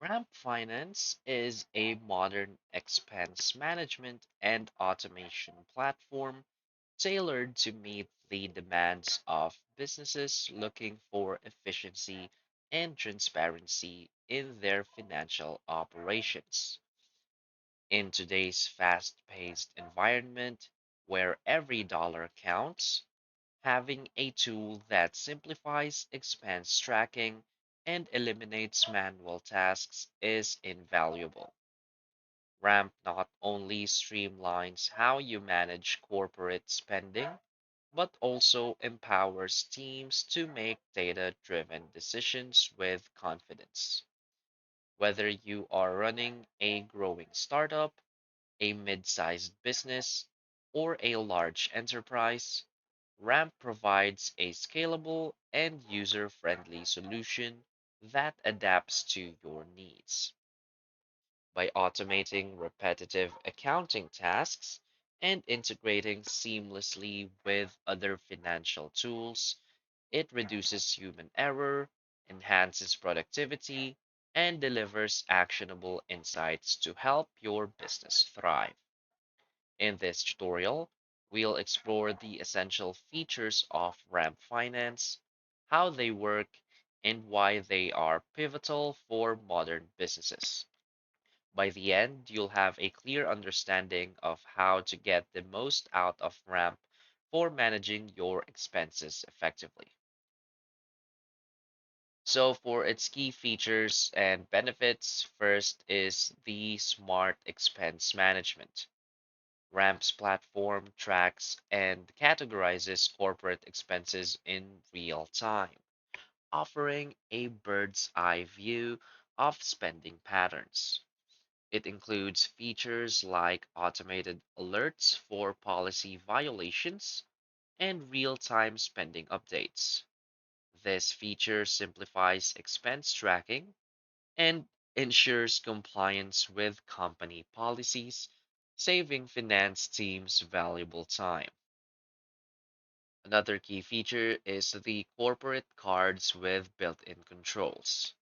Ramp Finance is a modern expense management and automation platform tailored to meet the demands of businesses looking for efficiency and transparency in their financial operations. In today's fast paced environment, where every dollar counts, having a tool that simplifies expense tracking and eliminates manual tasks is invaluable. Ramp not only streamlines how you manage corporate spending, but also empowers teams to make data driven decisions with confidence. Whether you are running a growing startup, a mid sized business, or a large enterprise, Ramp provides a scalable and user friendly solution that adapts to your needs. By automating repetitive accounting tasks and integrating seamlessly with other financial tools, it reduces human error, enhances productivity, and delivers actionable insights to help your business thrive. In this tutorial, we'll explore the essential features of Ramp Finance, how they work, and why they are pivotal for modern businesses. By the end, you'll have a clear understanding of how to get the most out of Ramp for managing your expenses effectively. So, for its key features and benefits, first is the smart expense management. Ramp's platform tracks and categorizes corporate expenses in real time, offering a bird's eye view of spending patterns. It includes features like automated alerts for policy violations and real time spending updates. This feature simplifies expense tracking and ensures compliance with company policies, saving finance teams valuable time. Another key feature is the corporate cards with built in controls.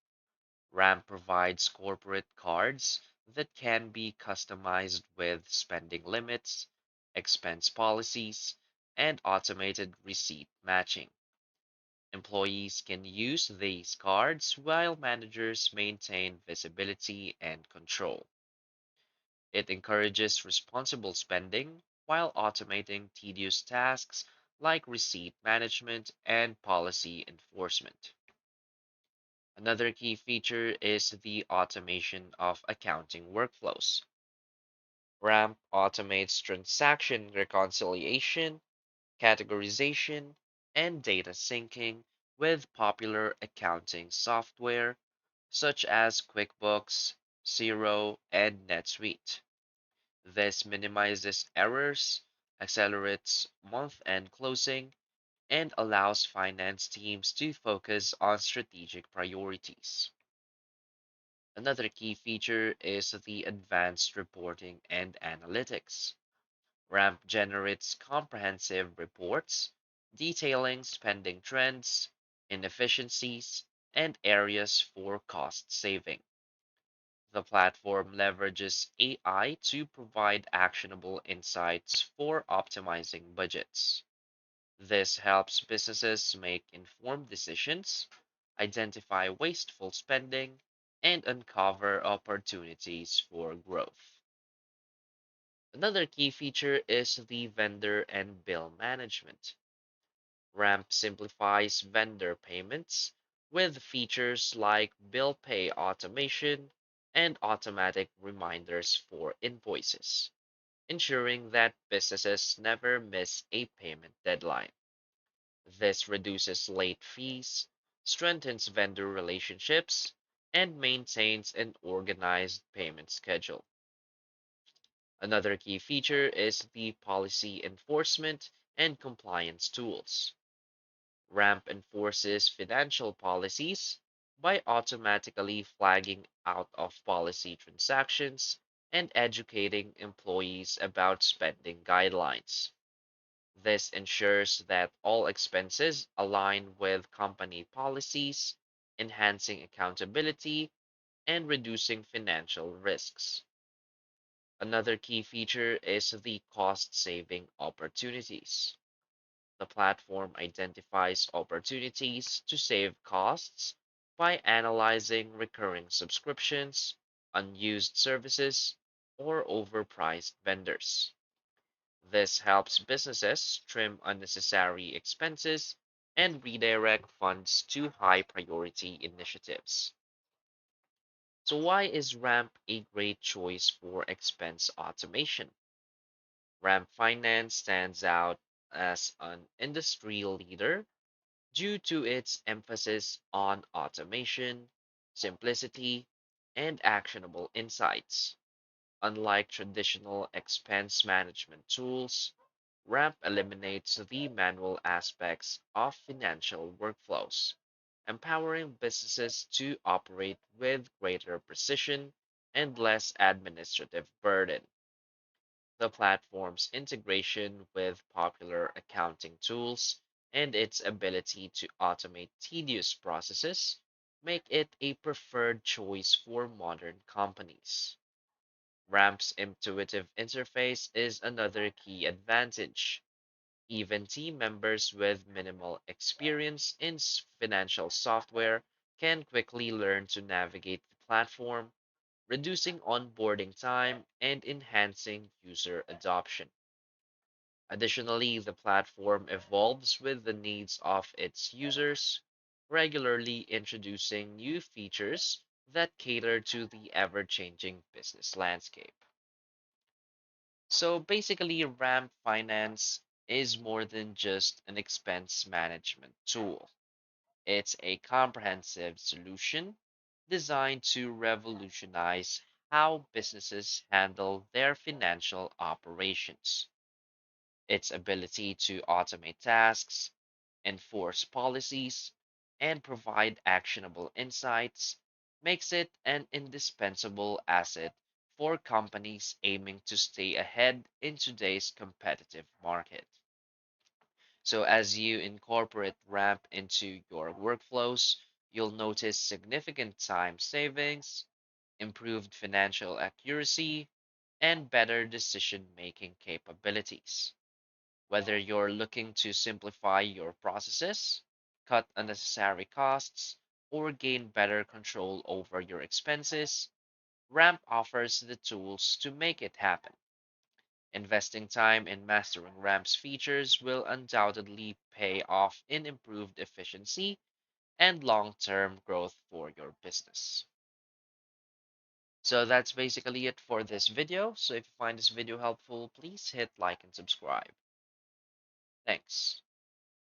RAM provides corporate cards that can be customized with spending limits, expense policies, and automated receipt matching. Employees can use these cards while managers maintain visibility and control. It encourages responsible spending while automating tedious tasks like receipt management and policy enforcement. Another key feature is the automation of accounting workflows. RAMP automates transaction reconciliation, categorization, and data syncing with popular accounting software such as QuickBooks, Xero, and NetSuite. This minimizes errors, accelerates month end closing, and allows finance teams to focus on strategic priorities. Another key feature is the advanced reporting and analytics. RAMP generates comprehensive reports detailing spending trends, inefficiencies, and areas for cost saving. The platform leverages AI to provide actionable insights for optimizing budgets. This helps businesses make informed decisions, identify wasteful spending, and uncover opportunities for growth. Another key feature is the vendor and bill management. RAMP simplifies vendor payments with features like bill pay automation and automatic reminders for invoices, ensuring that businesses never miss a payment deadline. This reduces late fees, strengthens vendor relationships, and maintains an organized payment schedule. Another key feature is the policy enforcement and compliance tools. RAMP enforces financial policies by automatically flagging out of policy transactions and educating employees about spending guidelines. This ensures that all expenses align with company policies, enhancing accountability and reducing financial risks. Another key feature is the cost saving opportunities. The platform identifies opportunities to save costs by analyzing recurring subscriptions, unused services, or overpriced vendors. This helps businesses trim unnecessary expenses and redirect funds to high priority initiatives. So, why is RAMP a great choice for expense automation? RAMP Finance stands out as an industry leader due to its emphasis on automation, simplicity, and actionable insights. Unlike traditional expense management tools, RAMP eliminates the manual aspects of financial workflows, empowering businesses to operate with greater precision and less administrative burden. The platform's integration with popular accounting tools and its ability to automate tedious processes make it a preferred choice for modern companies. RAMP's intuitive interface is another key advantage. Even team members with minimal experience in financial software can quickly learn to navigate the platform, reducing onboarding time and enhancing user adoption. Additionally, the platform evolves with the needs of its users, regularly introducing new features that cater to the ever changing business landscape. So basically, Ramp Finance is more than just an expense management tool. It's a comprehensive solution designed to revolutionize how businesses handle their financial operations. Its ability to automate tasks, enforce policies, and provide actionable insights makes it an indispensable asset for companies aiming to stay ahead in today's competitive market. So, as you incorporate RAMP into your workflows, you'll notice significant time savings, improved financial accuracy, and better decision making capabilities. Whether you're looking to simplify your processes, cut unnecessary costs, or gain better control over your expenses, RAMP offers the tools to make it happen. Investing time in mastering RAMP's features will undoubtedly pay off in improved efficiency and long term growth for your business. So that's basically it for this video. So if you find this video helpful, please hit like and subscribe. Thanks.